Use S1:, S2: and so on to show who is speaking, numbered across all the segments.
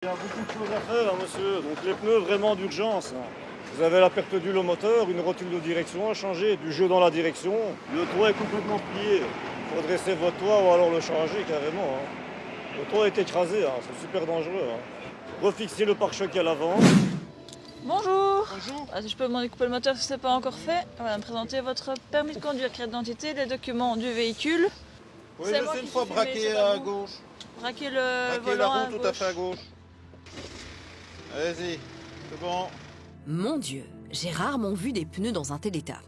S1: Il y a beaucoup de choses à faire, hein, monsieur. Donc les pneus vraiment d'urgence, hein. Vous avez la perte d'huile au moteur, une rotule de direction à changer, du jeu dans la direction. Le toit est complètement plié. Il faut dresser votre toit ou alors le changer carrément, hein. Le toit est écrasé, hein. C'est super dangereux, hein. Refixer le pare-choc à l'avant.
S2: Bonjour.
S1: Bonjour.
S2: Si je peux demander de couper le moteur si ce n'est pas encore fait. Voilà, me présenter votre permis de conduire, carte d'identité, les documents du véhicule.
S3: Oui,
S2: C'est moi
S3: laissez
S2: qui
S3: une fois
S2: suis filmée,
S3: braquer
S2: c'est pas
S3: à
S2: vous.
S3: gauche.
S2: Braquer le
S3: Braquer la
S2: volant à
S3: roue tout à
S2: gauche.
S3: fait à gauche. Allez-y, c'est bon.
S4: Mon Dieu, j'ai rarement vu des pneus dans un tel état.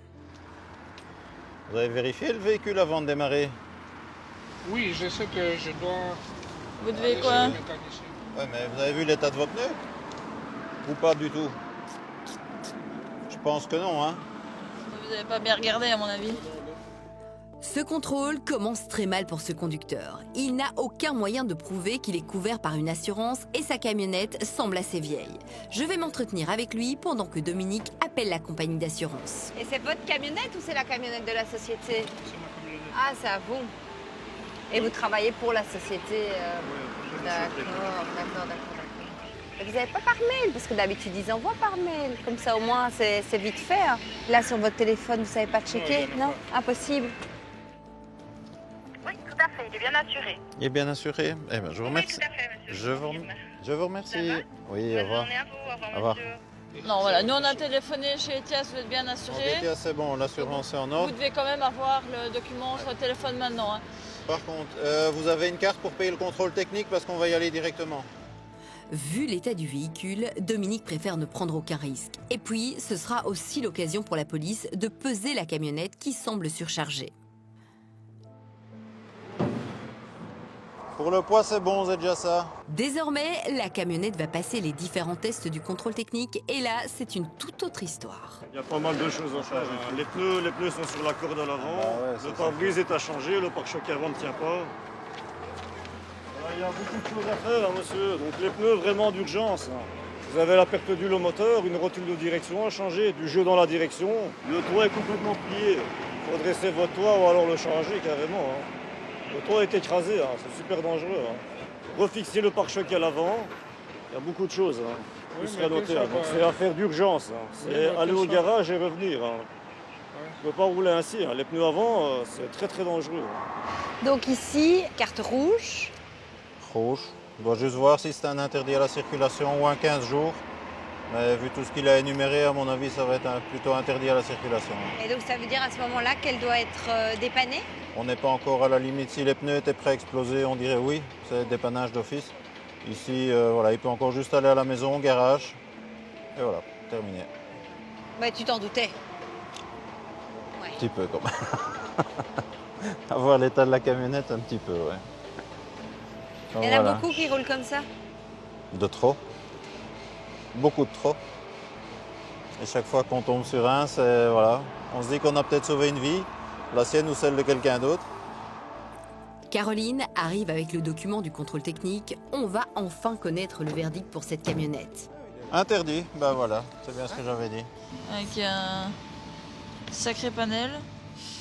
S3: Vous avez vérifié le véhicule avant de démarrer?
S5: Oui, je sais que je dois...
S2: Vous devez
S5: aller
S2: quoi
S5: chez le mécanicien.
S3: Ouais, mais vous avez vu l'état de vos pneus? Ou pas du tout? Je pense que non, hein.
S2: Vous n'avez pas bien regardé à mon avis.
S4: Ce contrôle commence très mal pour ce conducteur. Il n'a aucun moyen de prouver qu'il est couvert par une assurance et sa camionnette semble assez vieille. Je vais m'entretenir avec lui pendant que Dominique appelle la compagnie d'assurance.
S6: Et c'est votre camionnette ou c'est la camionnette de la société?
S5: C'est ma camionnette.
S6: Ah, c'est à vous. Et vous travaillez pour la société D'accord. Et vous n'avez pas par mail? Parce que d'habitude, ils envoient par mail. Comme ça, au moins, c'est vite fait, hein. Là, sur votre téléphone, vous ne savez pas checker?
S5: il y en a
S6: Non, impossible.
S7: Oui, tout à fait, il est bien assuré.
S3: Il est bien assuré? Eh ben, je vous remercie.
S7: Oui, tout à fait, monsieur.
S3: Je vous remercie.
S7: Ça va?
S3: Oui, au
S7: Bonne
S3: revoir.
S7: journée à vous, au revoir,
S3: Au revoir.
S7: monsieur.
S2: Non, voilà, nous on a téléphoné chez Etias, vous êtes bien assuré.
S3: Ok, c'est bon, l'assurance est en
S2: Vous
S3: ordre.
S2: devez quand même avoir le document sur le téléphone maintenant, hein.
S3: Par contre, vous avez une carte pour payer le contrôle technique parce qu'on va y aller directement.
S4: Vu l'état du véhicule, Dominique préfère ne prendre aucun risque. Et puis, ce sera aussi l'occasion pour la police de peser la camionnette qui semble surchargée.
S3: Pour le poids, c'est bon, c'est déjà ça.
S4: Désormais, la camionnette va passer les différents tests du contrôle technique et là, c'est une toute autre histoire.
S1: Il y a pas mal de choses à changer. Les pneus sont sur la corde à l'avant.
S3: Bah ouais, c'est
S1: Le
S3: ça.
S1: pare-brise est à changer, le pare-choc avant ne tient pas. Voilà, il y a beaucoup de choses à faire, hein, monsieur. Donc les pneus vraiment d'urgence, hein. Vous avez la perte d'huile au moteur, une rotule de direction à changer, du jeu dans la direction. Le toit est complètement plié. Il faut dresser votre toit ou alors le changer carrément, hein. Le toit est écrasé, hein. C'est super dangereux, hein. Refixer le pare-choc à l'avant. Il y a beaucoup de choses, hein, qui
S5: Oui,
S1: seraient
S5: mais
S1: notées,
S5: que ça
S1: hein. Donc
S5: va-
S1: c'est affaire d'urgence, hein.
S5: Oui,
S1: C'est
S5: mais
S1: aller
S5: que
S1: au
S5: ça-
S1: garage et revenir, hein. On ne peut pas rouler ainsi, hein. Les pneus avant, c'est très très dangereux, hein.
S6: Donc ici, carte rouge.
S3: Rouge. On doit juste voir si c'est un interdit à la circulation ou un 15 jours. Mais vu tout ce qu'il a énuméré, à mon avis, ça va être plutôt interdit à la circulation.
S6: Et donc, ça veut dire à ce moment-là qu'elle doit être dépannée?
S3: On n'est pas encore à la limite. Si les pneus étaient prêts à exploser, on dirait oui, c'est dépannage d'office. Ici, voilà, il peut encore juste aller à la maison, au garage. Et voilà, terminé.
S6: Bah, tu t'en doutais. Ouais.
S3: Un petit peu quand même. À voir l'état de la camionnette, un petit peu, ouais. Donc,
S6: Il y en a
S3: voilà.
S6: beaucoup qui roulent comme ça.
S3: De trop. Beaucoup de trop. Et chaque fois qu'on tombe sur un, c'est voilà, on se dit qu'on a peut-être sauvé une vie, la sienne ou celle de quelqu'un d'autre.
S4: Caroline arrive avec le document du contrôle technique. On va enfin connaître le verdict pour cette camionnette.
S3: Interdit, ben voilà, c'est bien ce que j'avais dit.
S2: Avec un sacré panel.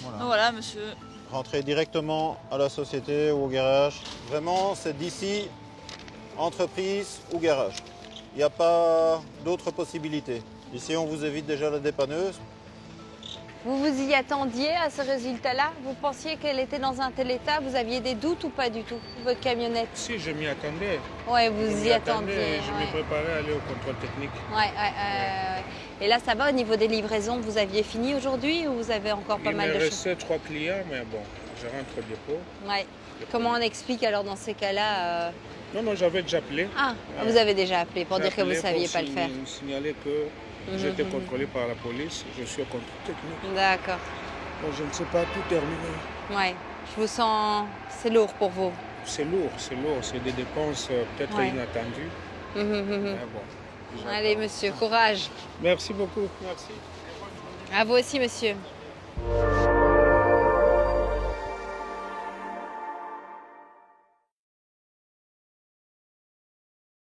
S3: Voilà.
S2: Donc voilà, monsieur.
S3: Rentrer directement à la société ou au garage. Vraiment, c'est d'ici, entreprise ou garage. Il n'y a pas d'autres possibilités. Ici, on vous évite déjà la dépanneuse.
S6: Vous vous y attendiez à ce résultat-là? Vous pensiez qu'elle était dans un tel état? Vous aviez des doutes ou pas du tout, votre camionnette?
S5: Si, je m'y attendais.
S6: Ouais,
S5: Je
S6: vous
S5: m'y
S6: y
S5: attendais
S6: attendiez.
S5: et je me préparais à aller au contrôle technique.
S6: Ouais. Et là, ça va au niveau des livraisons? Vous aviez fini aujourd'hui ou vous avez encore pas
S5: Il
S6: mal
S5: me
S6: de choses?
S5: restait 3 clients, mais bon, je rentre au dépôt.
S6: Ouais. Comment on explique alors dans ces cas-là
S5: Non, j'avais déjà appelé.
S6: Ah, vous avez déjà appelé pour
S5: J'ai
S6: dire que vous ne
S5: appelé
S6: saviez
S5: pour
S6: pas le faire.
S5: signaler que j'étais contrôlé par la police. Je suis au contrôle technique.
S6: D'accord.
S5: Donc, je ne sais pas tout terminer.
S6: Ouais. Je vous sens. C'est lourd pour vous.
S5: C'est lourd. C'est des dépenses peut-être
S6: Ouais.
S5: inattendues.
S6: Mhm.
S5: Mais bon.
S6: Allez, monsieur, courage.
S5: Merci beaucoup. Merci.
S6: À vous aussi, monsieur.